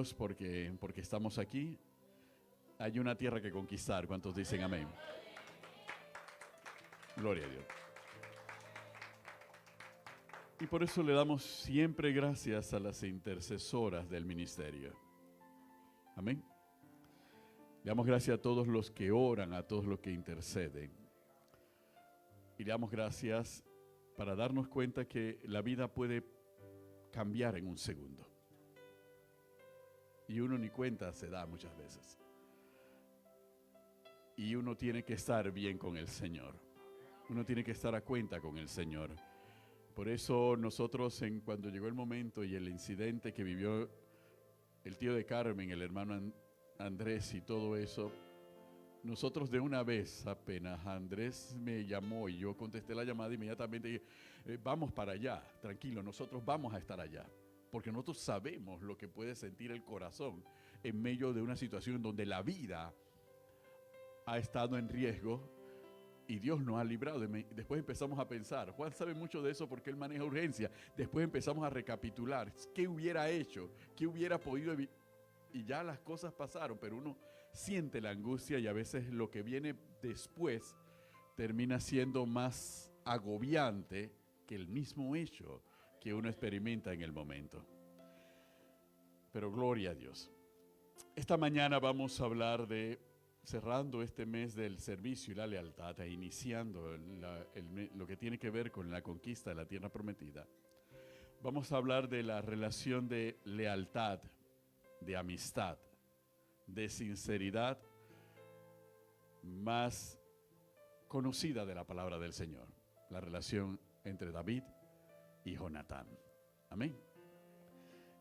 Dios porque estamos aquí. Hay una tierra que conquistar. ¿Cuántos dicen amén? Gloria a Dios. Y por eso le damos siempre gracias a las intercesoras del ministerio. Amén. Le damos gracias a todos los que oran, a todos los que interceden. Y le damos gracias para darnos cuenta que la vida puede cambiar en un segundo. Y uno ni cuenta se da muchas veces. Y uno tiene que estar bien con el Señor. Uno tiene que estar a cuenta con el Señor. Por eso nosotros, cuando llegó el momento y el incidente que vivió el tío de Carmen, el hermano Andrés y todo eso, nosotros de una vez apenas Andrés me llamó y yo contesté la llamada inmediatamente dije, vamos para allá, tranquilo, nosotros vamos a estar allá. Porque nosotros sabemos lo que puede sentir el corazón en medio de una situación donde la vida ha estado en riesgo y Dios nos ha librado. Después empezamos a pensar, Juan sabe mucho de eso porque él maneja urgencia. Después empezamos a recapitular, ¿qué hubiera hecho? ¿Qué hubiera podido evitar? Y ya las cosas pasaron, pero uno siente la angustia y a veces lo que viene después termina siendo más agobiante que el mismo hecho que uno experimenta en el momento. Pero gloria a Dios. Esta mañana vamos a hablar de, cerrando este mes del servicio y la lealtad, e iniciando lo que tiene que ver con la conquista de la tierra prometida. Vamos a hablar de la relación de lealtad, de amistad, de sinceridad más conocida de la palabra del Señor, la relación entre David y Jonatán. Amén.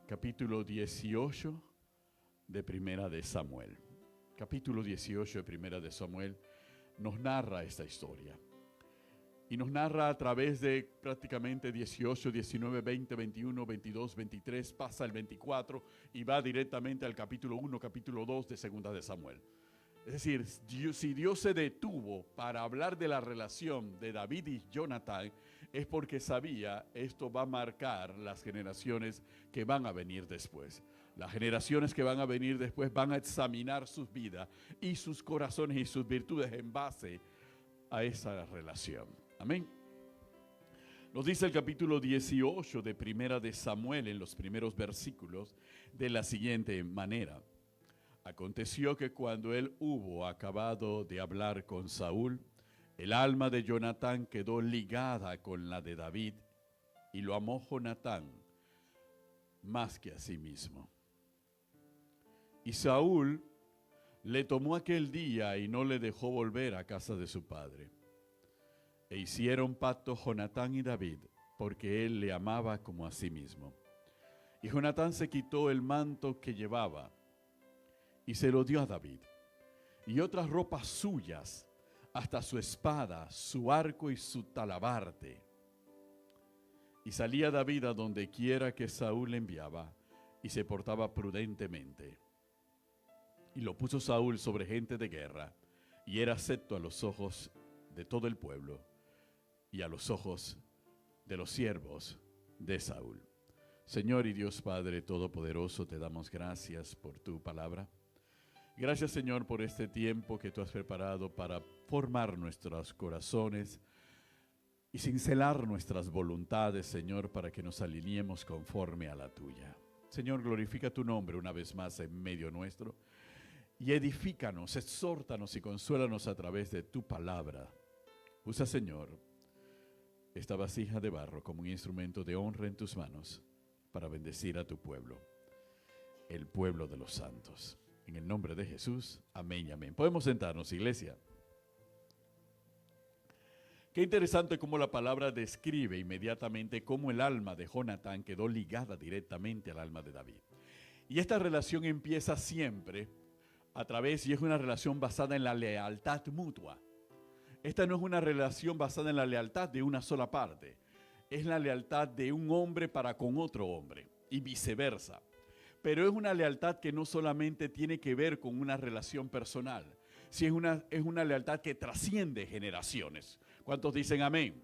Capítulo 18 de Primera de Samuel. Capítulo 18 de Primera de Samuel nos narra esta historia. Y nos narra a través de prácticamente 18, 19, 20, 21, 22, 23, pasa el 24 y va directamente al capítulo 1, capítulo 2 de Segunda de Samuel. Es decir, si Dios se detuvo para hablar de la relación de David y Jonatán, es porque sabía esto va a marcar las generaciones que van a venir después. Las generaciones que van a venir después van a examinar sus vidas y sus corazones y sus virtudes en base a esa relación. Amén. Nos dice el capítulo 18 de Primera de Samuel en los primeros versículos de la siguiente manera. Aconteció que cuando él hubo acabado de hablar con Saúl, el alma de Jonatán quedó ligada con la de David y lo amó Jonatán más que a sí mismo. Y Saúl le tomó aquel día y no le dejó volver a casa de su padre. E hicieron pacto Jonatán y David, porque él le amaba como a sí mismo. Y Jonatán se quitó el manto que llevaba y se lo dio a David, y otras ropas suyas, hasta su espada, su arco y su talabarte. Y salía David a donde quiera que Saúl le enviaba, y se portaba prudentemente. Y lo puso Saúl sobre gente de guerra, y era acepto a los ojos de todo el pueblo, y a los ojos de los siervos de Saúl. Señor y Dios Padre Todopoderoso, te damos gracias por tu palabra. Gracias, Señor, por este tiempo que tú has preparado para formar nuestros corazones y cincelar nuestras voluntades, Señor, para que nos alineemos conforme a la tuya. Señor, glorifica tu nombre una vez más en medio nuestro y edifícanos, exhórtanos y consuélanos a través de tu palabra. Usa, Señor, esta vasija de barro como un instrumento de honra en tus manos para bendecir a tu pueblo, el pueblo de los santos. En el nombre de Jesús, amén y amén. Podemos sentarnos, iglesia. Qué interesante cómo la palabra describe inmediatamente cómo el alma de Jonatán quedó ligada directamente al alma de David. Y esta relación empieza siempre a través, y es una relación basada en la lealtad mutua. Esta no es una relación basada en la lealtad de una sola parte. Es la lealtad de un hombre para con otro hombre y viceversa. Pero es una lealtad que no solamente tiene que ver con una relación personal, sino es una lealtad que trasciende generaciones. ¿Cuántos dicen amén?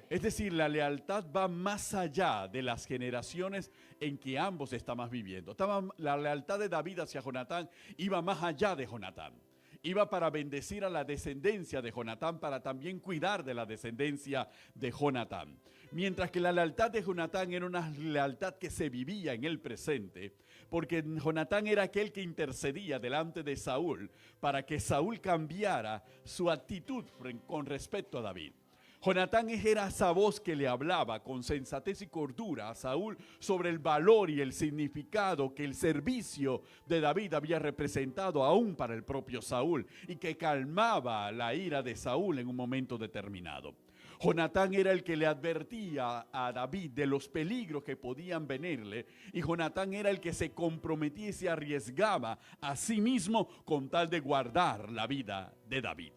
Es decir, la lealtad va más allá de las generaciones en que ambos estaban viviendo. La lealtad de David hacia Jonatán iba más allá de Jonatán. Iba para bendecir a la descendencia de Jonatán, para también cuidar de la descendencia de Jonatán. Mientras que la lealtad de Jonatán era una lealtad que se vivía en el presente, porque Jonatán era aquel que intercedía delante de Saúl para que Saúl cambiara su actitud con respecto a David. Jonatán era esa voz que le hablaba con sensatez y cordura a Saúl sobre el valor y el significado que el servicio de David había representado aún para el propio Saúl y que calmaba la ira de Saúl en un momento determinado. Jonatán era el que le advertía a David de los peligros que podían venirle, y Jonatán era el que se comprometía y se arriesgaba a sí mismo con tal de guardar la vida de David.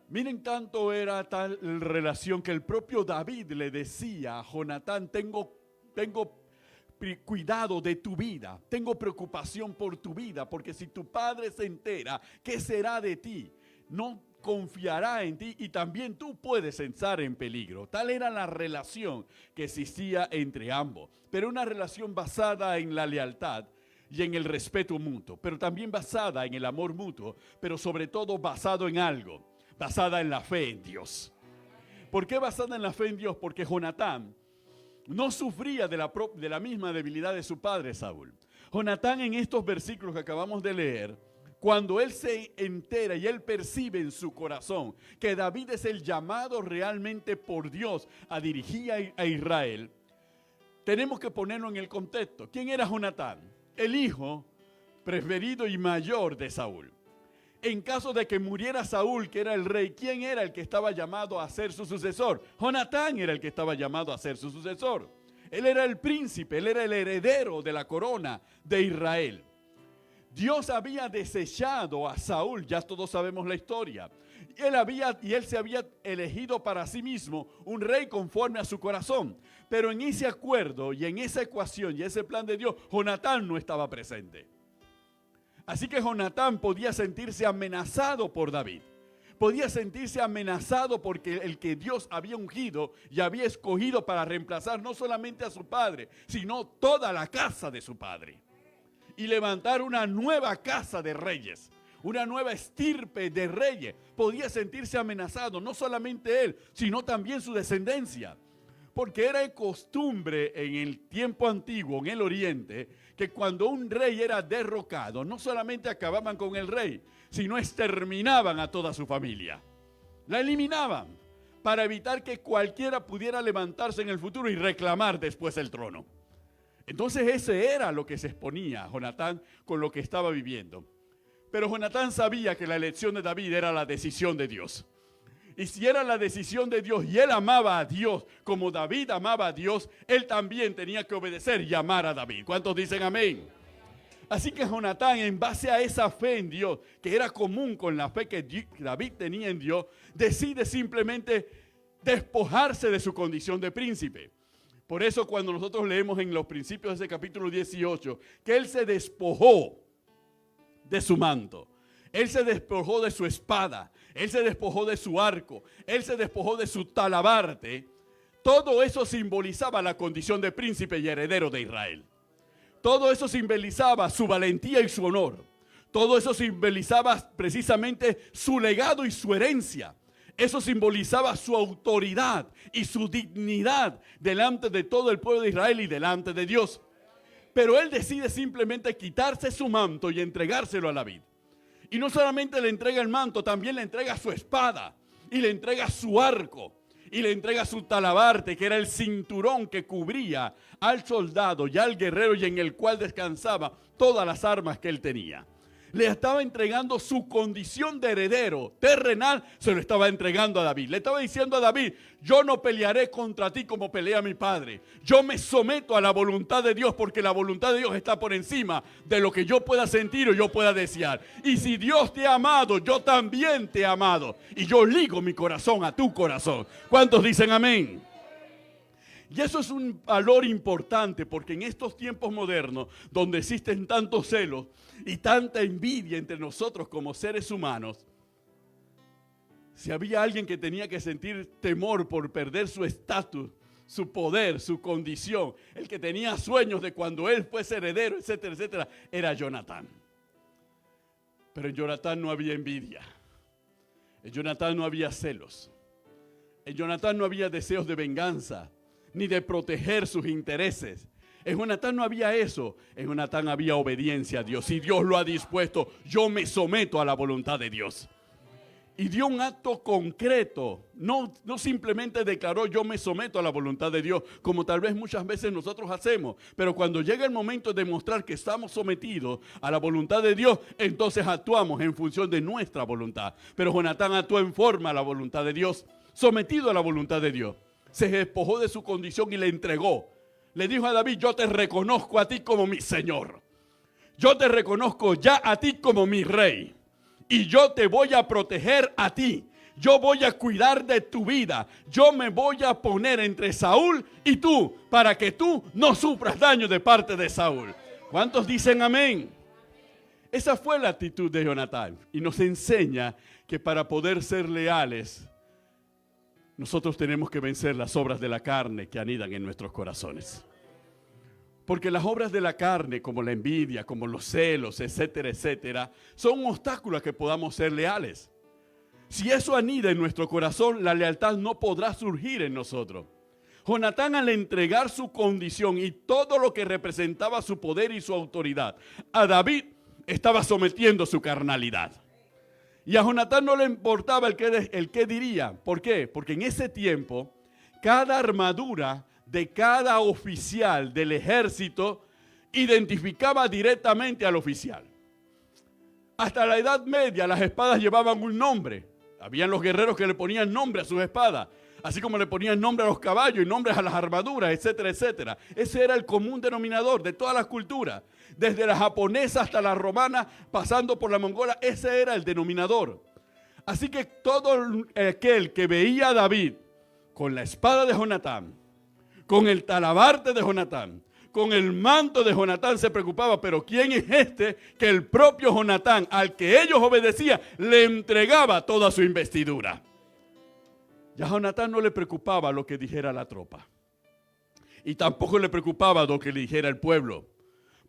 Miren, tanto era tal relación que el propio David le decía a Jonatán: tengo cuidado de tu vida, tengo preocupación por tu vida, porque si tu padre se entera, ¿qué será de ti? No confiará en ti y también tú puedes estar en peligro. Tal era la relación que existía entre ambos, pero una relación basada en la lealtad y en el respeto mutuo, pero también basada en el amor mutuo, pero sobre todo basado en algo, basada en la fe en Dios. ¿Por qué basada en la fe en Dios? Porque Jonatán no sufría de la misma debilidad de su padre Saúl. Jonatán, en estos versículos que acabamos de leer, cuando él se entera y él percibe en su corazón que David es el llamado realmente por Dios a dirigir a Israel, tenemos que ponerlo en el contexto. ¿Quién era Jonatán? El hijo preferido y mayor de Saúl. En caso de que muriera Saúl, que era el rey, ¿quién era el que estaba llamado a ser su sucesor? Jonatán era el que estaba llamado a ser su sucesor. Él era el príncipe, él era el heredero de la corona de Israel. Dios había desechado a Saúl, ya todos sabemos la historia. Él se había elegido para sí mismo un rey conforme a su corazón. Pero en ese acuerdo y en esa ecuación y ese plan de Dios, Jonatán no estaba presente. Así que Jonatán podía sentirse amenazado por David. Podía sentirse amenazado porque el que Dios había ungido y había escogido para reemplazar no solamente a su padre, sino toda la casa de su padre. Y levantar una nueva casa de reyes, una nueva estirpe de reyes. Podía sentirse amenazado, no solamente él, sino también su descendencia. Porque era de costumbre en el tiempo antiguo, en el oriente, que cuando un rey era derrocado, no solamente acababan con el rey, sino exterminaban a toda su familia. La eliminaban para evitar que cualquiera pudiera levantarse en el futuro y reclamar después el trono. Entonces ese era lo que se exponía Jonatán con lo que estaba viviendo. Pero Jonatán sabía que la elección de David era la decisión de Dios. Y si era la decisión de Dios y él amaba a Dios como David amaba a Dios, él también tenía que obedecer y amar a David. ¿Cuántos dicen amén? Así que Jonatán, en base a esa fe en Dios, que era común con la fe que David tenía en Dios, decide simplemente despojarse de su condición de príncipe. Por eso cuando nosotros leemos en los principios de ese capítulo 18, que él se despojó de su manto, él se despojó de su espada, él se despojó de su arco, él se despojó de su talabarte, todo eso simbolizaba la condición de príncipe y heredero de Israel. Todo eso simbolizaba su valentía y su honor. Todo eso simbolizaba precisamente su legado y su herencia. Eso simbolizaba su autoridad y su dignidad delante de todo el pueblo de Israel y delante de Dios. Pero él decide simplemente quitarse su manto y entregárselo a David. Y no solamente le entrega el manto, también le entrega su espada y le entrega su arco y le entrega su talabarte, que era el cinturón que cubría al soldado y al guerrero y en el cual descansaba todas las armas que él tenía. Le estaba entregando su condición de heredero terrenal, se lo estaba entregando a David. Le estaba diciendo a David: yo no pelearé contra ti como pelea mi padre. Yo me someto a la voluntad de Dios porque la voluntad de Dios está por encima de lo que yo pueda sentir o yo pueda desear. Y si Dios te ha amado, yo también te he amado. Y yo ligo mi corazón a tu corazón. ¿Cuántos dicen amén? Y eso es un valor importante porque en estos tiempos modernos, donde existen tantos celos y tanta envidia entre nosotros como seres humanos, Si había alguien que tenía que sentir temor por perder su estatus, su poder, su condición, el que tenía sueños de cuando él fuese heredero, etcétera, etcétera, era Jonatán. Pero en Jonatán no había envidia. En Jonatán no había celos. En Jonatán no había deseos de venganza, ni de proteger sus intereses. En Jonatán no había eso. En Jonatán había obediencia a Dios. Si Dios lo ha dispuesto, yo me someto a la voluntad de Dios. Y dio un acto concreto. No simplemente declaró yo me someto a la voluntad de Dios, como tal vez muchas veces nosotros hacemos. Pero cuando llega el momento de demostrar que estamos sometidos a la voluntad de Dios, entonces actuamos en función de nuestra voluntad. Pero Jonatán actuó en forma a la voluntad de Dios, sometido a la voluntad de Dios. Se despojó de su condición y le entregó. Le dijo a David, yo te reconozco a ti como mi Señor. Yo te reconozco ya a ti como mi rey. Y yo te voy a proteger a ti. Yo voy a cuidar de tu vida. Yo me voy a poner entre Saúl y tú, para que tú no sufras daño de parte de Saúl. ¿Cuántos dicen amén? Esa fue la actitud de Jonatán. Y nos enseña que para poder ser leales, nosotros tenemos que vencer las obras de la carne que anidan en nuestros corazones. Porque las obras de la carne, como la envidia, como los celos, etcétera, etcétera, son obstáculos a que podamos ser leales. Si eso anida en nuestro corazón, la lealtad no podrá surgir en nosotros. Jonatán, al entregar su condición y todo lo que representaba su poder y su autoridad a David, estaba sometiendo su carnalidad. Y a Jonatán no le importaba el qué diría. ¿Por qué? Porque en ese tiempo, cada armadura de cada oficial del ejército identificaba directamente al oficial. Hasta la Edad Media las espadas llevaban un nombre. Habían los guerreros que le ponían nombre a sus espadas, así como le ponían nombre a los caballos y nombres a las armaduras, etcétera, etcétera. Ese era el común denominador de todas las culturas, desde la japonesa hasta la romana, pasando por la mongola. Ese era el denominador. Así que todo aquel que veía a David con la espada de Jonatán, con el talabarte de Jonatán, con el manto de Jonatán, se preocupaba. Pero ¿quién es este que el propio Jonatán, al que ellos obedecían, le entregaba toda su investidura? Ya a Jonatán no le preocupaba lo que dijera la tropa. Y tampoco le preocupaba lo que le dijera el pueblo.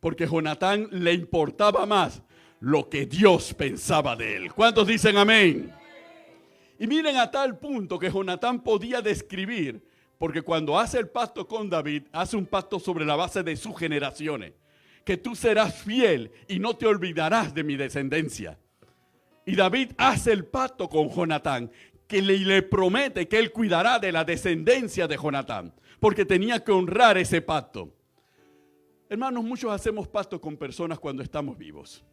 Porque a Jonatán le importaba más lo que Dios pensaba de él. ¿Cuántos dicen amén? Y miren, a tal punto que Jonatán podía describir, porque cuando hace el pacto con David, hace un pacto sobre la base de sus generaciones. Que tú serás fiel y no te olvidarás de mi descendencia. Y David hace el pacto con Jonatán, que le promete que él cuidará de la descendencia de Jonatán, porque tenía que honrar ese pacto. Hermanos, muchos hacemos pactos con personas cuando estamos vivos.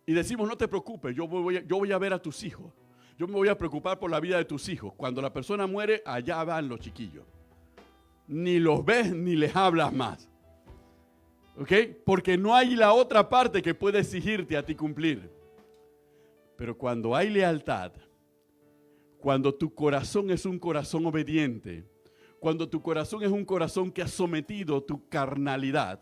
Y decimos, no te preocupes, yo voy a ver a tus hijos. Yo me voy a preocupar por la vida de tus hijos. Cuando la persona muere, allá van los chiquillos. Ni los ves ni les hablas más. ¿Ok? Porque no hay la otra parte que puede exigirte a ti cumplir. Pero cuando hay lealtad, cuando tu corazón es un corazón obediente, cuando tu corazón es un corazón que ha sometido tu carnalidad,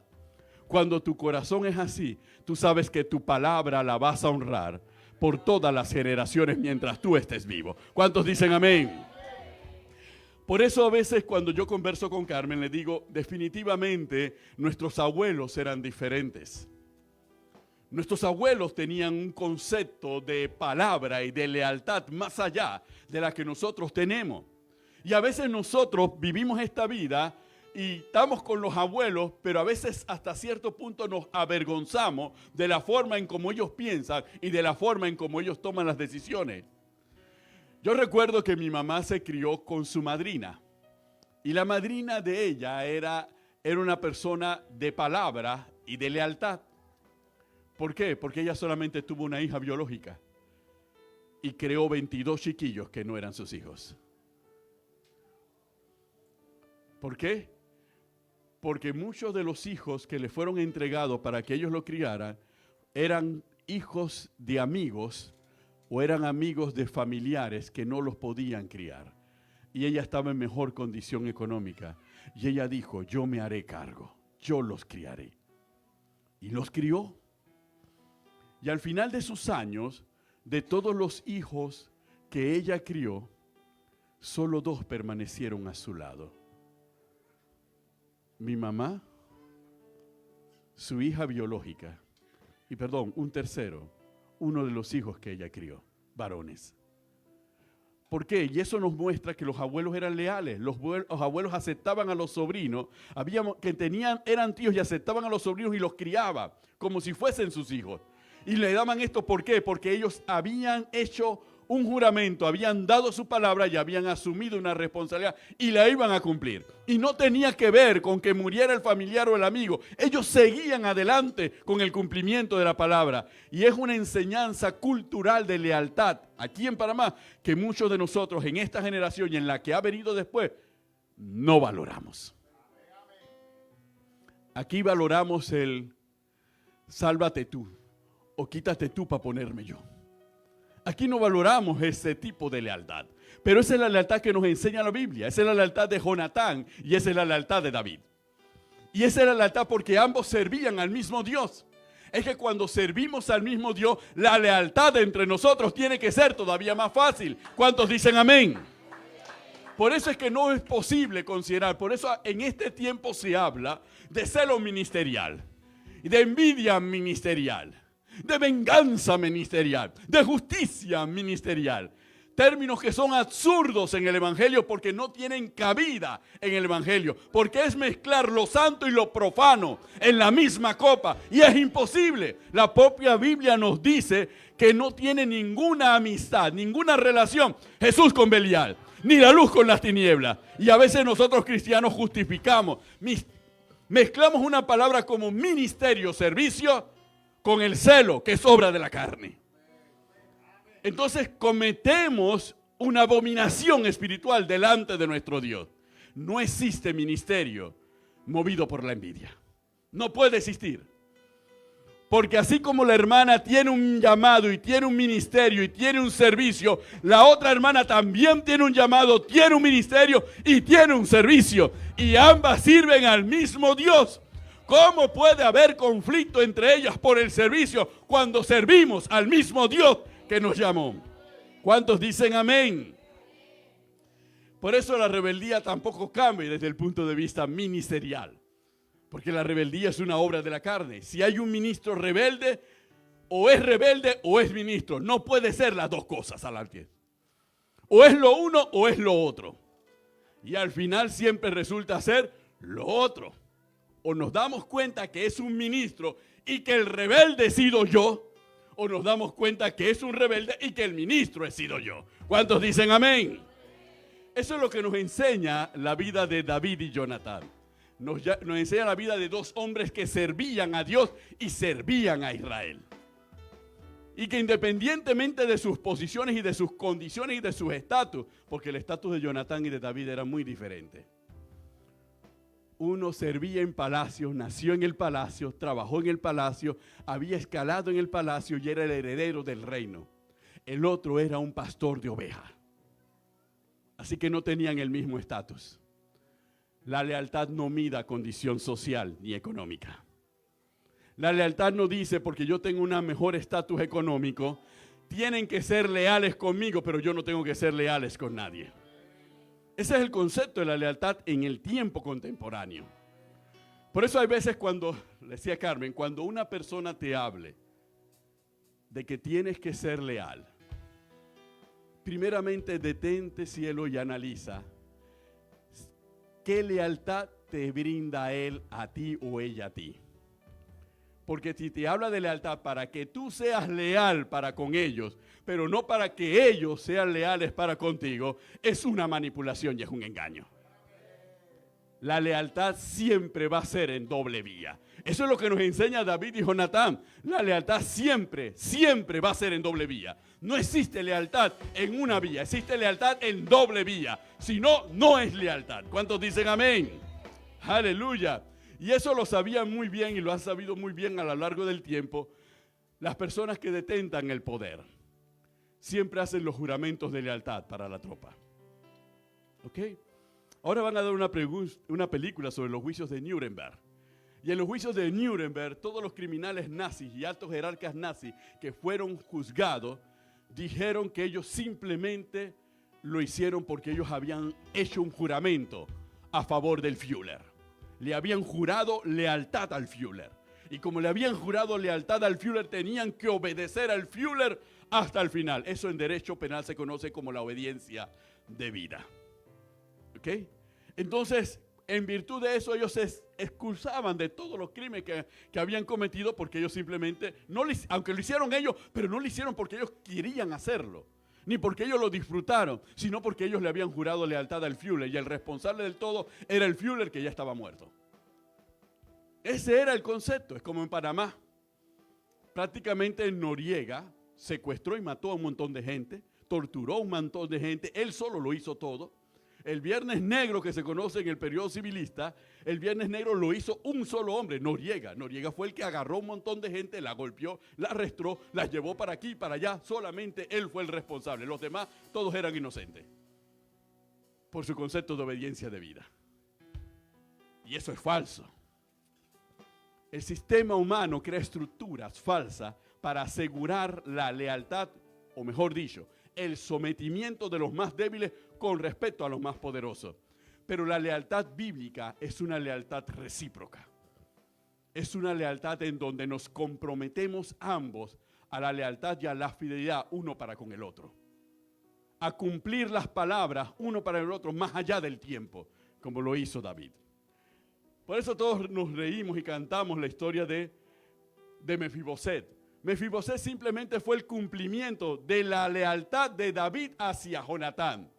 cuando tu corazón es así, tú sabes que tu palabra la vas a honrar por todas las generaciones mientras tú estés vivo. ¿Cuántos dicen amén? Por eso a veces cuando yo converso con Carmen le digo, definitivamente nuestros abuelos eran diferentes. Nuestros abuelos tenían un concepto de palabra y de lealtad más allá de la que nosotros tenemos. Y a veces nosotros vivimos esta vida y estamos con los abuelos, pero a veces hasta cierto punto nos avergonzamos de la forma en cómo ellos piensan y de la forma en cómo ellos toman las decisiones. Yo recuerdo que mi mamá se crió con su madrina y la madrina de ella era una persona de palabra y de lealtad. ¿Por qué? Porque ella solamente tuvo una hija biológica y creó 22 chiquillos que no eran sus hijos. ¿Por qué? Porque muchos de los hijos que le fueron entregados para que ellos lo criaran eran hijos de amigos o eran amigos de familiares que no los podían criar. Y ella estaba en mejor condición económica. Y ella dijo, yo me haré cargo, yo los criaré. Y los crió. Y al final de sus años, de todos los hijos que ella crió, solo 2 permanecieron a su lado. Mi mamá, su hija biológica, y un tercero, uno de los hijos que ella crió, varones. ¿Por qué? Y eso nos muestra que los abuelos eran leales. Los abuelos aceptaban a los sobrinos, eran tíos y aceptaban a los sobrinos y los criaban como si fuesen sus hijos. Y le daban esto, ¿por qué? Porque ellos habían hecho un juramento, habían dado su palabra y habían asumido una responsabilidad y la iban a cumplir. Y no tenía que ver con que muriera el familiar o el amigo. Ellos seguían adelante con el cumplimiento de la palabra. Y es una enseñanza cultural de lealtad aquí en Panamá que muchos de nosotros en esta generación y en la que ha venido después no valoramos. Aquí valoramos el sálvate tú o quítate tú para ponerme yo. Aquí no valoramos ese tipo de lealtad. Pero esa es la lealtad que nos enseña la Biblia. Esa es la lealtad de Jonatán y esa es la lealtad de David. Y esa es la lealtad porque ambos servían al mismo Dios. Es que cuando servimos al mismo Dios, la lealtad entre nosotros tiene que ser todavía más fácil. ¿Cuántos dicen amén? Por eso es que no es posible considerar, por eso en este tiempo se habla de celo ministerial, de envidia ministerial, de venganza ministerial, de justicia ministerial. Términos que son absurdos en el Evangelio porque no tienen cabida en el Evangelio. Porque es mezclar lo santo y lo profano en la misma copa. Y es imposible. La propia Biblia nos dice que no tiene ninguna amistad, ninguna relación Jesús con Belial, ni la luz con las tinieblas. Y a veces nosotros cristianos justificamos, mezclamos una palabra como ministerio, servicio, con el celo, que es obra de la carne. Entonces cometemos una abominación espiritual delante de nuestro Dios. No existe ministerio movido por la envidia. No puede existir. Porque así como la hermana tiene un llamado y tiene un ministerio y tiene un servicio, la otra hermana también tiene un llamado, tiene un ministerio y tiene un servicio. Y ambas sirven al mismo Dios. ¿Cómo puede haber conflicto entre ellas por el servicio cuando servimos al mismo Dios que nos llamó? ¿Cuántos dicen amén? Por eso la rebeldía tampoco cambia desde el punto de vista ministerial. Porque la rebeldía es una obra de la carne. Si hay un ministro rebelde o es ministro. No puede ser las dos cosas a la vez. O es lo uno o es lo otro. Y al final siempre resulta ser lo otro. O nos damos cuenta que es un ministro y que el rebelde he sido yo, o nos damos cuenta que es un rebelde y que el ministro he sido yo. ¿Cuántos dicen amén? Eso es lo que nos enseña la vida de David y Jonatán. Nos enseña la vida de 2 hombres que servían a Dios y servían a Israel. Y que independientemente de sus posiciones y de sus condiciones y de sus estatus, porque el estatus de Jonatán y de David era muy diferente. Uno servía en palacio, nació en el palacio, trabajó en el palacio, había escalado en el palacio y era el heredero del reino. El otro era un pastor de ovejas. Así que no tenían el mismo estatus. La lealtad no mida condición social ni económica. La lealtad no dice porque yo tengo un mejor estatus económico, tienen que ser leales conmigo, pero yo no tengo que ser leales con nadie. Ese es el concepto de la lealtad en el tiempo contemporáneo. Por eso hay veces cuando, decía Carmen, cuando una persona te hable de que tienes que ser leal, primeramente detente, cielo, y analiza qué lealtad te brinda él a ti o ella a ti. Porque si te habla de lealtad para que tú seas leal para con ellos, pero no para que ellos sean leales para contigo, es una manipulación y es un engaño. La lealtad siempre va a ser en doble vía. Eso es lo que nos enseña David y Jonatán. La lealtad siempre, siempre va a ser en doble vía. No existe lealtad en una vía, existe lealtad en doble vía. Si no, no es lealtad. ¿Cuántos dicen amén? Aleluya. Y eso lo sabían muy bien y lo han sabido muy bien a lo largo del tiempo las personas que detentan el poder. Siempre hacen los juramentos de lealtad para la tropa. ¿Ok? Ahora van a dar una película sobre los juicios de Nuremberg. Y en los juicios de Nuremberg, todos los criminales nazis y altos jerarcas nazis que fueron juzgados dijeron que ellos simplemente lo hicieron porque ellos habían hecho un juramento a favor del Führer. Le habían jurado lealtad al Führer. Y como le habían jurado lealtad al Führer, tenían que obedecer al Führer hasta el final. Eso en derecho penal se conoce como la obediencia debida. ¿Ok? Entonces, en virtud de eso, ellos se excusaban de todos los crímenes que habían cometido porque ellos simplemente, aunque lo hicieron ellos, pero no lo hicieron porque ellos querían hacerlo, ni porque ellos lo disfrutaron, sino porque ellos le habían jurado lealtad al Führer y el responsable del todo era el Führer que ya estaba muerto. Ese era el concepto. Es como en Panamá. Prácticamente Noriega secuestró y mató a un montón de gente, torturó a un montón de gente, él solo lo hizo todo. El Viernes Negro, que se conoce en el periodo civilista, el Viernes Negro lo hizo un solo hombre, Noriega. Noriega fue el que agarró un montón de gente, la golpeó, la arrestó, la llevó para aquí y para allá. Solamente él fue el responsable. Los demás, todos eran inocentes. Por su concepto de obediencia debida. Y eso es falso. El sistema humano crea estructuras falsas para asegurar la lealtad, o mejor dicho, el sometimiento de los más débiles con respecto a los más poderosos. Pero la lealtad bíblica es una lealtad recíproca. Es una lealtad en donde nos comprometemos ambos a la lealtad y a la fidelidad uno para con el otro. A cumplir las palabras uno para el otro más allá del tiempo, como lo hizo David. Por eso todos nos reímos y cantamos la historia de Mefiboset. Mefiboset simplemente fue el cumplimiento de la lealtad de David hacia Jonatán.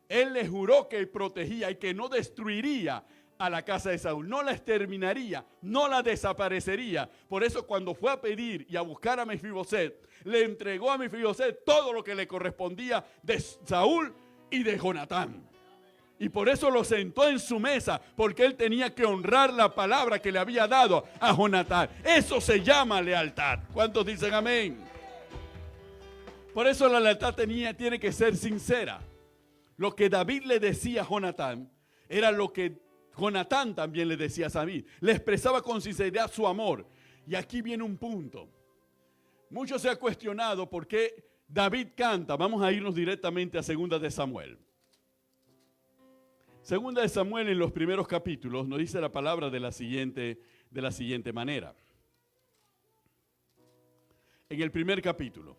Él le juró que protegía y que no destruiría a la casa de Saúl, no la exterminaría, no la desaparecería. Por eso cuando fue a pedir y a buscar a Mefiboset, le entregó a Mefiboset todo lo que le correspondía de Saúl y de Jonatán. Y por eso lo sentó en su mesa, porque él tenía que honrar la palabra que le había dado a Jonatán. Eso se llama lealtad. ¿Cuántos dicen amén? Por eso la lealtad tiene que ser sincera. Lo que David le decía a Jonatán era lo que Jonatán también le decía a David. Le expresaba con sinceridad su amor. Y aquí viene un punto. Mucho se ha cuestionado por qué David canta. Vamos a irnos directamente a 2 de Samuel. 2 de Samuel, en los primeros capítulos, nos dice la palabra de la siguiente manera. En el primer capítulo,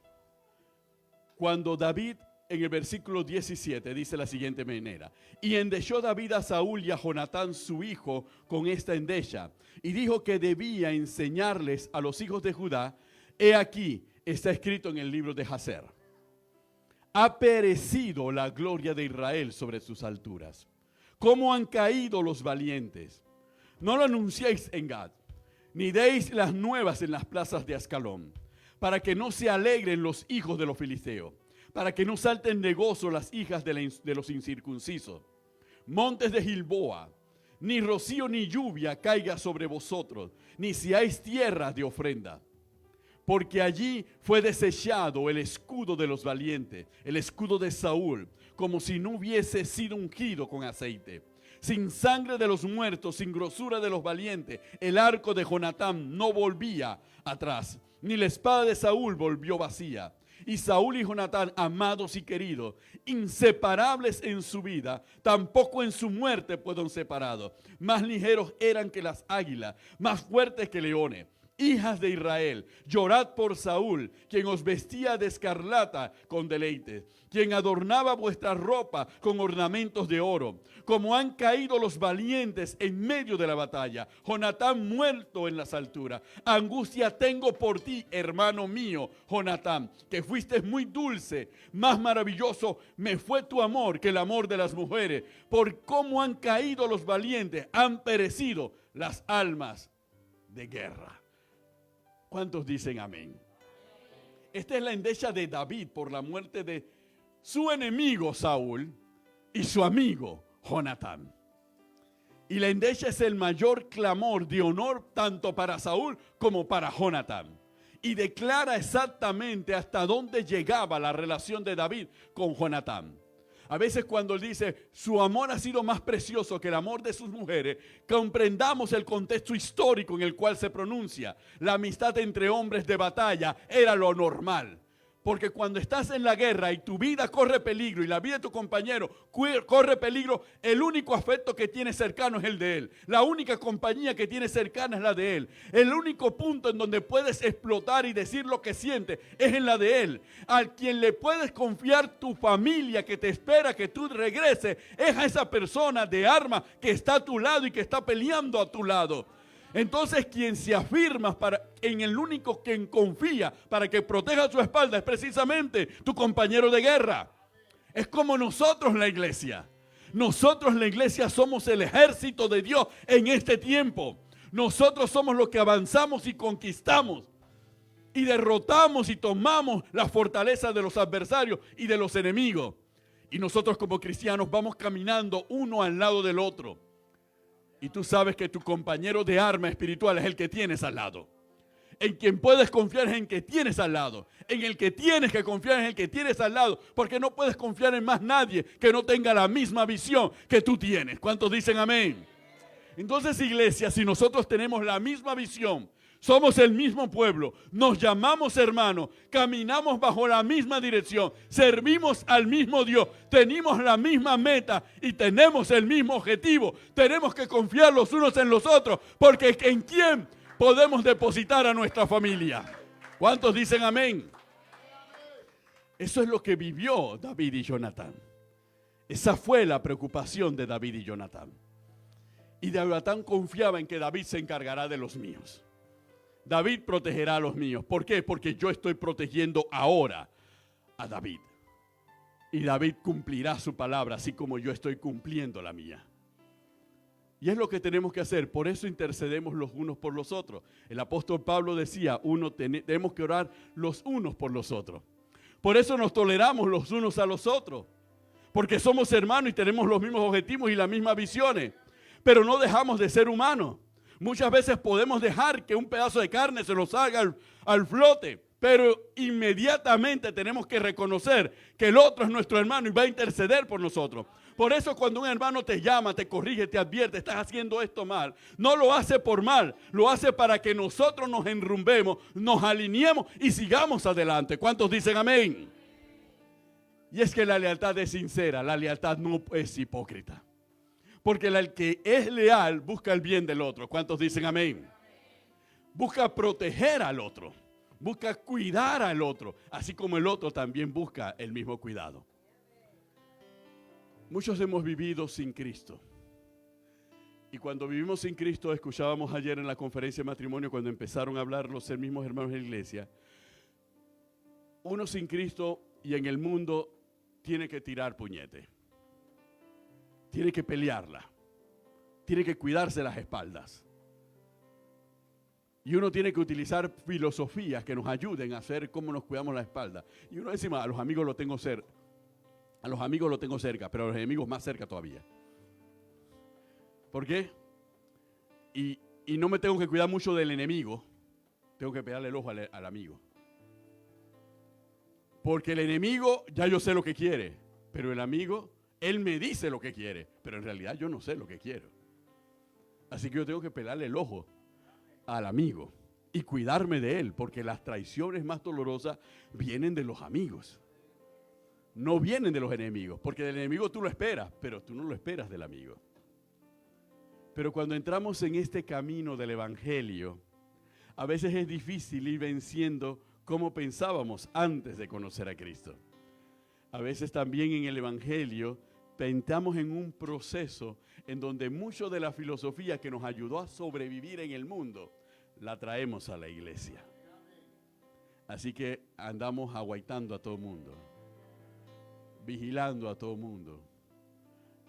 cuando David, en el versículo 17, dice la siguiente manera: y endechó David a Saúl y a Jonatán su hijo con esta endecha, y dijo que debía enseñarles a los hijos de Judá. He aquí, está escrito en el libro de Jaser: ha perecido la gloria de Israel sobre sus alturas. ¿Cómo han caído los valientes? No lo anunciéis en Gad, ni deis las nuevas en las plazas de Ascalón, para que no se alegren los hijos de los filisteos, para que no salten de gozo las hijas de los incircuncisos. Montes de Gilboa, ni rocío ni lluvia caiga sobre vosotros, ni seáis tierras de ofrenda. Porque allí fue desechado el escudo de los valientes, el escudo de Saúl, como si no hubiese sido ungido con aceite. Sin sangre de los muertos, sin grosura de los valientes, el arco de Jonatán no volvía atrás, ni la espada de Saúl volvió vacía. Y Saúl y Jonatán, amados y queridos, inseparables en su vida, tampoco en su muerte fueron separados. Más ligeros eran que las águilas, más fuertes que leones. Hijas de Israel, llorad por Saúl, quien os vestía de escarlata con deleites, quien adornaba vuestra ropa con ornamentos de oro. Como han caído los valientes en medio de la batalla, Jonatán muerto en las alturas. Angustia tengo por ti, hermano mío, Jonatán, que fuiste muy dulce. Más maravilloso me fue tu amor que el amor de las mujeres. Por cómo han caído los valientes, han perecido las almas de guerra. ¿Cuántos dicen amén? Esta es la endecha de David por la muerte de su enemigo Saúl y su amigo Jonatán. Y la endecha es el mayor clamor de honor tanto para Saúl como para Jonatán. Y declara exactamente hasta dónde llegaba la relación de David con Jonatán. A veces cuando él dice, su amor ha sido más precioso que el amor de sus mujeres, comprendamos el contexto histórico en el cual se pronuncia. La amistad entre hombres de batalla era lo normal. Porque cuando estás en la guerra y tu vida corre peligro y la vida de tu compañero corre peligro, el único afecto que tienes cercano es el de él. La única compañía que tienes cercana es la de él. El único punto en donde puedes explotar y decir lo que sientes es en la de él. Al quien le puedes confiar tu familia que te espera que tú regreses es a esa persona de arma que está a tu lado y que está peleando a tu lado. Entonces quien se afirma en el único quien confía para que proteja su espalda es precisamente tu compañero de guerra. Es como nosotros la iglesia. Nosotros la iglesia somos el ejército de Dios en este tiempo. Nosotros somos los que avanzamos y conquistamos y derrotamos y tomamos la fortaleza de los adversarios y de los enemigos. Y nosotros como cristianos vamos caminando uno al lado del otro. Y tú sabes que tu compañero de arma espiritual es el que tienes al lado. En quien puedes confiar es en que tienes al lado. En el que tienes que confiar es el que tienes al lado. Porque no puedes confiar en más nadie que no tenga la misma visión que tú tienes. ¿Cuántos dicen amén? Entonces, iglesia, si nosotros tenemos la misma visión, somos el mismo pueblo, nos llamamos hermanos, caminamos bajo la misma dirección, servimos al mismo Dios, tenemos la misma meta y tenemos el mismo objetivo. Tenemos que confiar los unos en los otros, porque ¿en quién podemos depositar a nuestra familia? ¿Cuántos dicen amén? Eso es lo que vivió David y Jonatán. Esa fue la preocupación de David y Jonatán. Y Jonatán confiaba en que David se encargará de los míos. David protegerá a los míos. ¿Por qué? Porque yo estoy protegiendo ahora a David. Y David cumplirá su palabra, así como yo estoy cumpliendo la mía. Y es lo que tenemos que hacer. Por eso intercedemos los unos por los otros. El apóstol Pablo decía, tenemos que orar los unos por los otros. Por eso nos toleramos los unos a los otros. Porque somos hermanos y tenemos los mismos objetivos y las mismas visiones. Pero no dejamos de ser humanos. Muchas veces podemos dejar que un pedazo de carne se nos salga al flote, pero inmediatamente tenemos que reconocer que el otro es nuestro hermano y va a interceder por nosotros. Por eso cuando un hermano te llama, te corrige, te advierte, estás haciendo esto mal, no lo hace por mal, lo hace para que nosotros nos enrumbemos, nos alineemos y sigamos adelante. ¿Cuántos dicen amén? Y es que la lealtad es sincera, la lealtad no es hipócrita. Porque el que es leal busca el bien del otro. ¿Cuántos dicen amén? Busca proteger al otro. Busca cuidar al otro. Así como el otro también busca el mismo cuidado. Muchos hemos vivido sin Cristo. Y cuando vivimos sin Cristo, escuchábamos ayer en la conferencia de matrimonio, cuando empezaron a hablar los mismos hermanos de la iglesia. Uno sin Cristo y en el mundo tiene que tirar puñete. Tiene que pelearla, tiene que cuidarse las espaldas. Y uno tiene que utilizar filosofías que nos ayuden a hacer cómo nos cuidamos la espalda. Y uno encima, a los amigos lo tengo cerca, pero a los enemigos más cerca todavía. ¿Por qué? Y no me tengo que cuidar mucho del enemigo, tengo que pegarle el ojo al amigo. Porque el enemigo ya yo sé lo que quiere, pero el amigo... Él me dice lo que quiere, pero en realidad yo no sé lo que quiero. Así que yo tengo que pelarle el ojo al amigo y cuidarme de él, porque las traiciones más dolorosas vienen de los amigos. No vienen de los enemigos, porque del enemigo tú lo esperas, pero tú no lo esperas del amigo. Pero cuando entramos en este camino del evangelio, a veces es difícil ir venciendo como pensábamos antes de conocer a Cristo. A veces también en el evangelio entramos en un proceso en donde mucho de la filosofía que nos ayudó a sobrevivir en el mundo, la traemos a la iglesia. Así que andamos aguaitando a todo el mundo, vigilando a todo el mundo.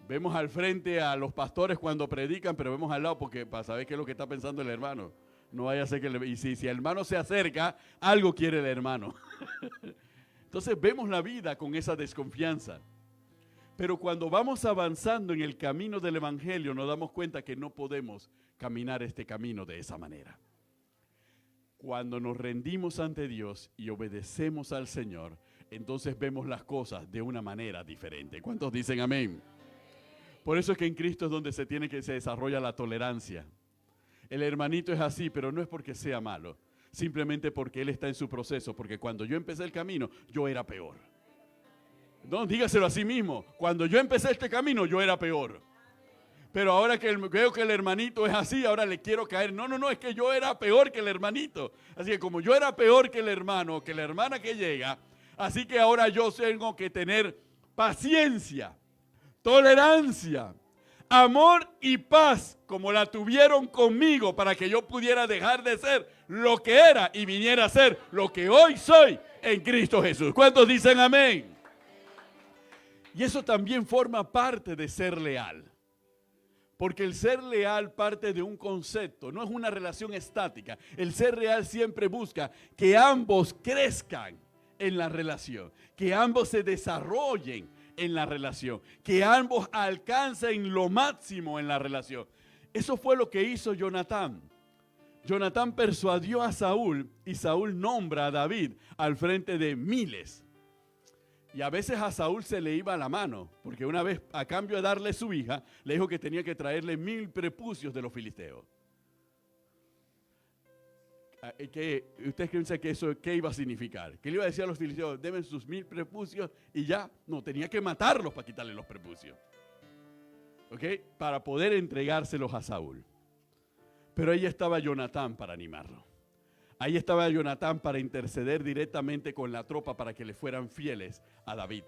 Vemos al frente a los pastores cuando predican, pero vemos al lado porque para saber qué es lo que está pensando el hermano. No vaya a ser que y si el hermano se acerca, algo quiere el hermano. Entonces vemos la vida con esa desconfianza. Pero cuando vamos avanzando en el camino del evangelio, nos damos cuenta que no podemos caminar este camino de esa manera. Cuando nos rendimos ante Dios y obedecemos al Señor, entonces vemos las cosas de una manera diferente. ¿Cuántos dicen amén? Por eso es que en Cristo es donde se desarrolla la tolerancia. El hermanito es así, pero no es porque sea malo, simplemente porque Él está en su proceso, porque cuando yo empecé el camino, yo era peor. No, dígaselo a sí mismo, cuando yo empecé este camino, yo era peor. Pero ahora que veo que el hermanito es así, ahora le quiero caer. No, es que yo era peor que el hermanito. Así que como yo era peor que el hermano, que la hermana que llega, así que ahora yo tengo que tener paciencia, tolerancia, amor y paz, como la tuvieron conmigo, para que yo pudiera dejar de ser lo que era y viniera a ser lo que hoy soy en Cristo Jesús. ¿Cuántos dicen amén? Y eso también forma parte de ser leal. Porque el ser leal parte de un concepto, no es una relación estática. El ser leal siempre busca que ambos crezcan en la relación, que ambos se desarrollen en la relación, que ambos alcancen lo máximo en la relación. Eso fue lo que hizo Jonatán. Jonatán persuadió a Saúl y Saúl nombra a David al frente de miles. Y a veces a Saúl se le iba la mano, porque una vez, a cambio de darle su hija, le dijo que tenía que traerle 1000 prepucios de los filisteos. ¿Ustedes piensan que eso qué iba a significar? ¿Qué le iba a decir a los filisteos? Deben sus 1000 prepucios y ya. No, tenía que matarlos para quitarle los prepucios. ¿Ok? Para poder entregárselos a Saúl. Pero ahí estaba Jonatán para animarlo. Ahí estaba Jonatán para interceder directamente con la tropa para que le fueran fieles a David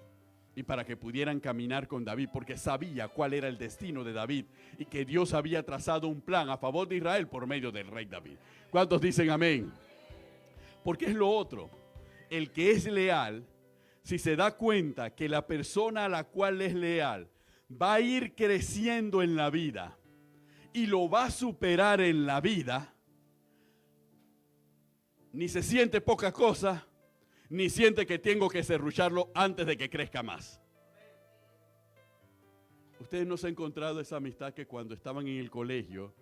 y para que pudieran caminar con David, porque sabía cuál era el destino de David y que Dios había trazado un plan a favor de Israel por medio del rey David. ¿Cuántos dicen amén? Porque es lo otro. El que es leal, si se da cuenta que la persona a la cual es leal va a ir creciendo en la vida y lo va a superar en la vida, ni se siente poca cosa, ni siente que tengo que serrucharlo antes de que crezca más. Ustedes no se han encontrado esa amistad que cuando estaban en el colegio,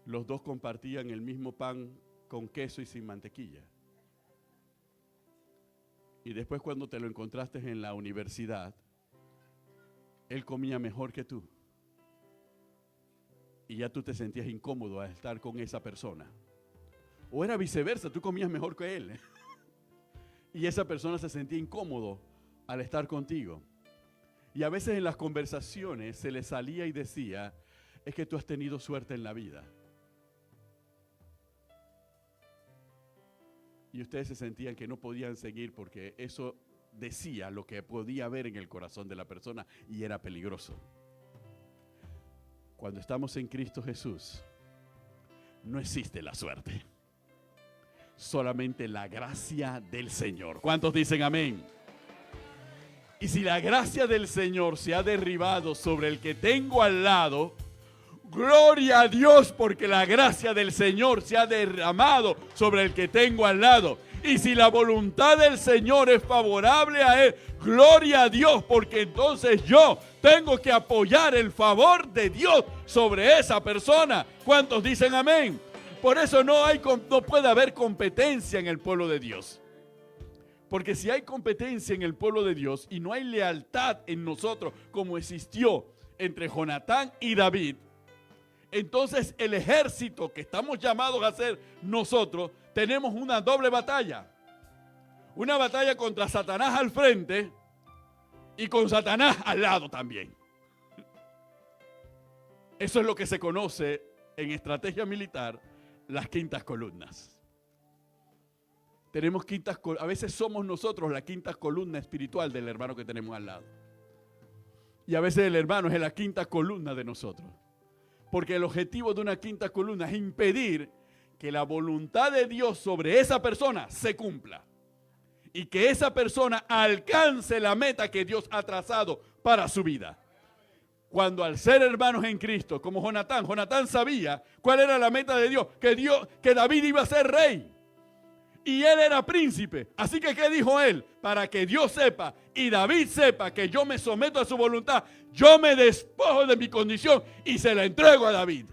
los dos compartían el mismo pan con queso y sin mantequilla. Y después cuando te lo encontraste en la universidad, él comía mejor que tú. Y ya tú te sentías incómodo al estar con esa persona. O era viceversa, tú comías mejor que él. Y esa persona se sentía incómodo al estar contigo. Y a veces en las conversaciones se le salía y decía, es que tú has tenido suerte en la vida. Y ustedes se sentían que no podían seguir porque eso decía lo que podía haber en el corazón de la persona y era peligroso. Cuando estamos en Cristo Jesús, no existe la suerte. Solamente la gracia del Señor. ¿Cuántos dicen amén? Y si la gracia del Señor se ha derribado sobre el que tengo al lado, gloria a Dios porque la gracia del Señor se ha derramado sobre el que tengo al lado. Y si la voluntad del Señor es favorable a él, gloria a Dios porque entonces yo tengo que apoyar el favor de Dios sobre esa persona. ¿Cuántos dicen amén? Por eso no puede haber competencia en el pueblo de Dios. Porque si hay competencia en el pueblo de Dios y no hay lealtad en nosotros como existió entre Jonatán y David, entonces el ejército que estamos llamados a hacer nosotros, tenemos una doble batalla. Una batalla contra Satanás al frente y con Satanás al lado también. Eso es lo que se conoce en estrategia militar las quintas columnas. Tenemos quintas columnas. A veces somos nosotros la quinta columna espiritual del hermano que tenemos al lado. Y a veces el hermano es la quinta columna de nosotros. Porque el objetivo de una quinta columna es impedir que la voluntad de Dios sobre esa persona se cumpla. Y que esa persona alcance la meta que Dios ha trazado para su vida. Cuando al ser hermanos en Cristo, como Jonatán sabía cuál era la meta de Dios, que David iba a ser rey. Y él era príncipe. Así que, ¿qué dijo él? Para que Dios sepa y David sepa que yo me someto a su voluntad, yo me despojo de mi condición y se la entrego a David.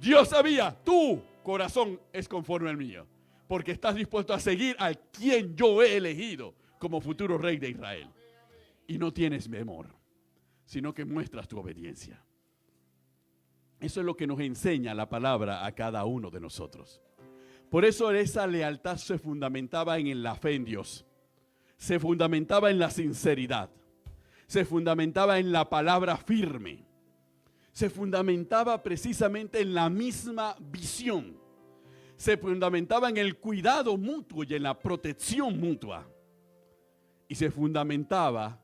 Dios sabía, tu corazón es conforme al mío, porque estás dispuesto a seguir a quien yo he elegido como futuro rey de Israel. Y no tienes temor, sino que muestras tu obediencia. Eso es lo que nos enseña la palabra a cada uno de nosotros. Por eso esa lealtad se fundamentaba en la fe en Dios. Se fundamentaba en la sinceridad. Se fundamentaba en la palabra firme. Se fundamentaba precisamente en la misma visión. Se fundamentaba en el cuidado mutuo y en la protección mutua. Y se fundamentaba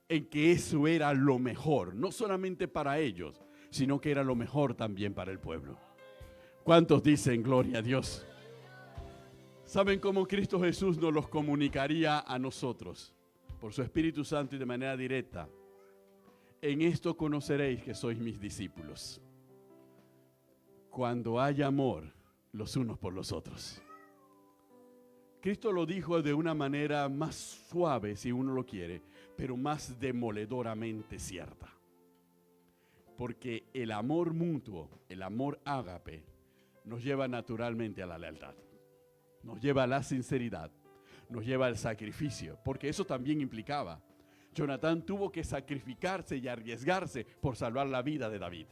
en que eso era lo mejor, no solamente para ellos, sino que era lo mejor también para el pueblo. ¿Cuántos dicen gloria a Dios? ¿Saben cómo Cristo Jesús nos los comunicaría a nosotros? Por su Espíritu Santo y de manera directa. En esto conoceréis que sois mis discípulos, cuando haya amor los unos por los otros. Cristo lo dijo de una manera más suave, si uno lo quiere, pero más demoledoramente cierta. Porque el amor mutuo, el amor ágape, nos lleva naturalmente a la lealtad. Nos lleva a la sinceridad, nos lleva al sacrificio, porque eso también implicaba. Jonatán tuvo que sacrificarse y arriesgarse por salvar la vida de David.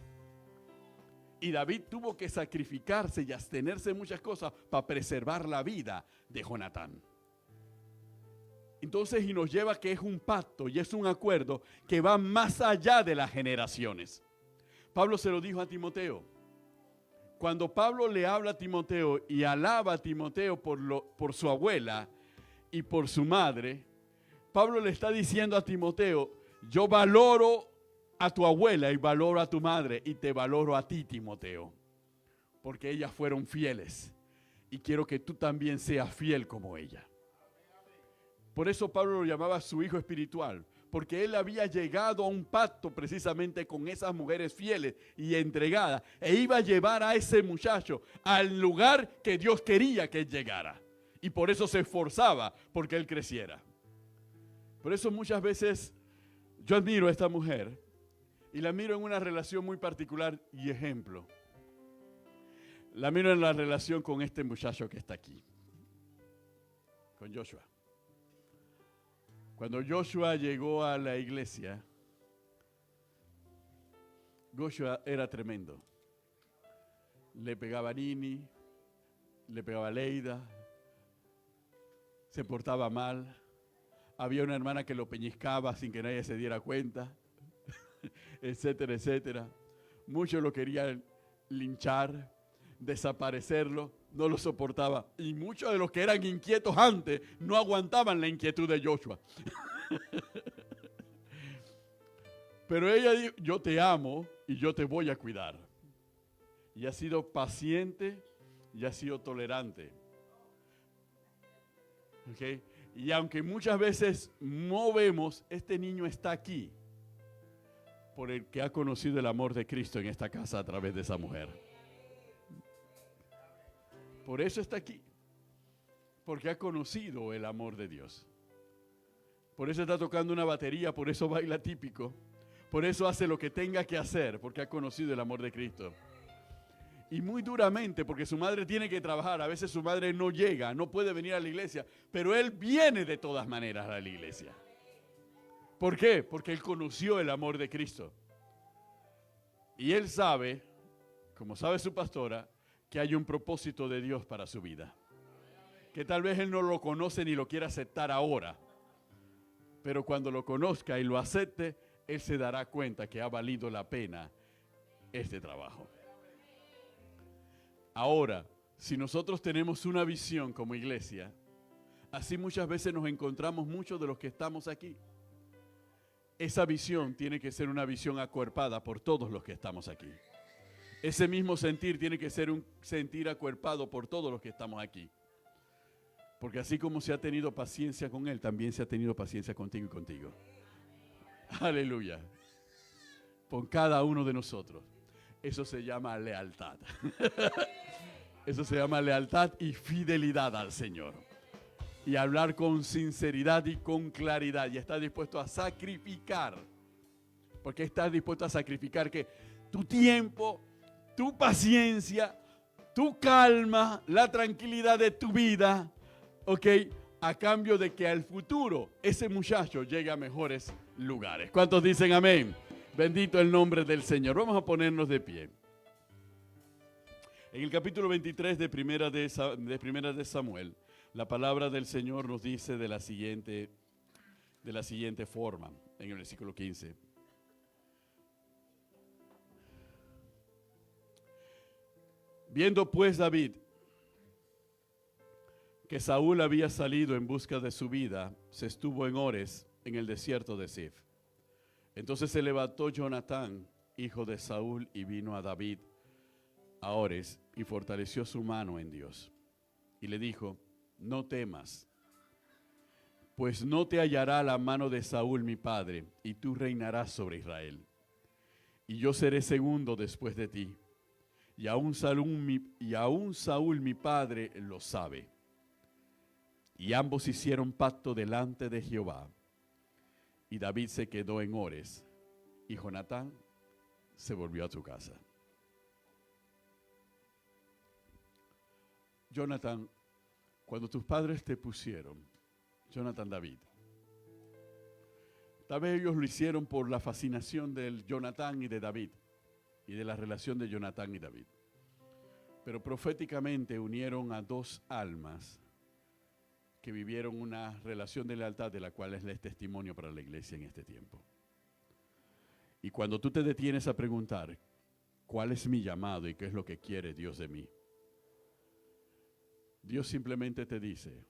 Y David tuvo que sacrificarse y abstenerse de muchas cosas para preservar la vida de Jonatán. Entonces, y nos lleva que es un pacto y es un acuerdo que va más allá de las generaciones. Pablo se lo dijo a Timoteo. Cuando Pablo le habla a Timoteo y alaba a Timoteo por su abuela y por su madre, Pablo le está diciendo a Timoteo, yo valoro a tu abuela y valoro a tu madre y te valoro a ti, Timoteo, porque ellas fueron fieles y quiero que tú también seas fiel como ella. Por eso Pablo lo llamaba su hijo espiritual, porque él había llegado a un pacto precisamente con esas mujeres fieles y entregadas e iba a llevar a ese muchacho al lugar que Dios quería que él llegara. Y por eso se esforzaba porque él creciera. Por eso muchas veces yo admiro a esta mujer y la miro en una relación muy particular y ejemplo. La miro en la relación con este muchacho que está aquí, con Joshua. Cuando Joshua llegó a la iglesia, Joshua era tremendo. Le pegaba a Nini, le pegaba a Leida, se portaba mal. Había una hermana que lo peñiscaba sin que nadie se diera cuenta, etcétera, etcétera. Muchos lo querían linchar, desaparecerlo, no lo soportaba. Y muchos de los que eran inquietos antes no aguantaban la inquietud de Joshua. Pero ella dijo, yo te amo y yo te voy a cuidar. Y ha sido paciente y ha sido tolerante. ¿Okay? Y aunque muchas veces no vemos, este niño está aquí por el que ha conocido el amor de Cristo en esta casa a través de esa mujer. Por eso está aquí, porque ha conocido el amor de Dios. Por eso está tocando una batería, por eso baila típico, por eso hace lo que tenga que hacer, porque ha conocido el amor de Cristo. Y muy duramente, porque su madre tiene que trabajar. A veces su madre no llega, no puede venir a la iglesia, pero él viene de todas maneras a la iglesia. ¿Por qué? Porque él conoció el amor de Cristo. Y él sabe, como sabe su pastora, que hay un propósito de Dios para su vida. Que tal vez él no lo conoce ni lo quiera aceptar ahora, pero cuando lo conozca y lo acepte, él se dará cuenta que ha valido la pena este trabajo. Ahora, si nosotros tenemos una visión como iglesia, así muchas veces nos encontramos muchos de los que estamos aquí. Esa visión tiene que ser una visión acuerpada por todos los que estamos aquí. Ese mismo sentir tiene que ser un sentir acuerpado por todos los que estamos aquí. Porque así como se ha tenido paciencia con Él, también se ha tenido paciencia contigo y contigo. Aleluya. Por cada uno de nosotros. Eso se llama lealtad. Eso se llama lealtad y fidelidad al Señor. Y hablar con sinceridad y con claridad. Y estar dispuesto a sacrificar. Porque estás dispuesto a sacrificar que tu tiempo, tu paciencia, tu calma, la tranquilidad de tu vida, ¿ok? A cambio de que al futuro ese muchacho llegue a mejores lugares. ¿Cuántos dicen amén? Bendito el nombre del Señor. Vamos a ponernos de pie. En el capítulo 23 de Primera de Samuel, la palabra del Señor nos dice de la siguiente forma, en el versículo 15. Viendo pues David que Saúl había salido en busca de su vida, se estuvo en Ores, en el desierto de Zif. Entonces se levantó Jonatán, hijo de Saúl, y vino a David a Ores, y fortaleció su mano en Dios. Y le dijo: no temas, pues no te hallará la mano de Saúl mi padre, y tú reinarás sobre Israel. Y yo seré segundo después de ti, y aún Saúl mi padre lo sabe. Y ambos hicieron pacto delante de Jehová. Y David se quedó en Ores, y Jonatán se volvió a su casa. Jonatán, cuando tus padres te pusieron, Jonatán David, tal vez ellos lo hicieron por la fascinación del Jonatán y de David, y de la relación de Jonatán y David. Pero proféticamente unieron a dos almas que vivieron una relación de lealtad de la cual es testimonio para la iglesia en este tiempo. Y cuando tú te detienes a preguntar, ¿cuál es mi llamado y qué es lo que quiere Dios de mí? Dios simplemente te dice: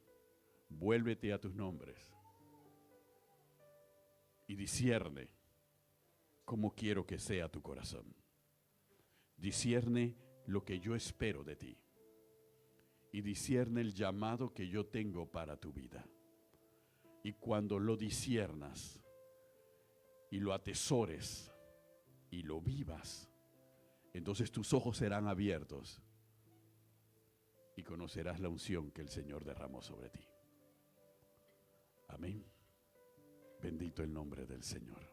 vuélvete a tus nombres y discierne cómo quiero que sea tu corazón. Discierne lo que yo espero de ti. Y discierne el llamado que yo tengo para tu vida. Y cuando lo disciernas y lo atesores y lo vivas, entonces tus ojos serán abiertos y conocerás la unción que el Señor derramó sobre ti. Amén. Bendito el nombre del Señor.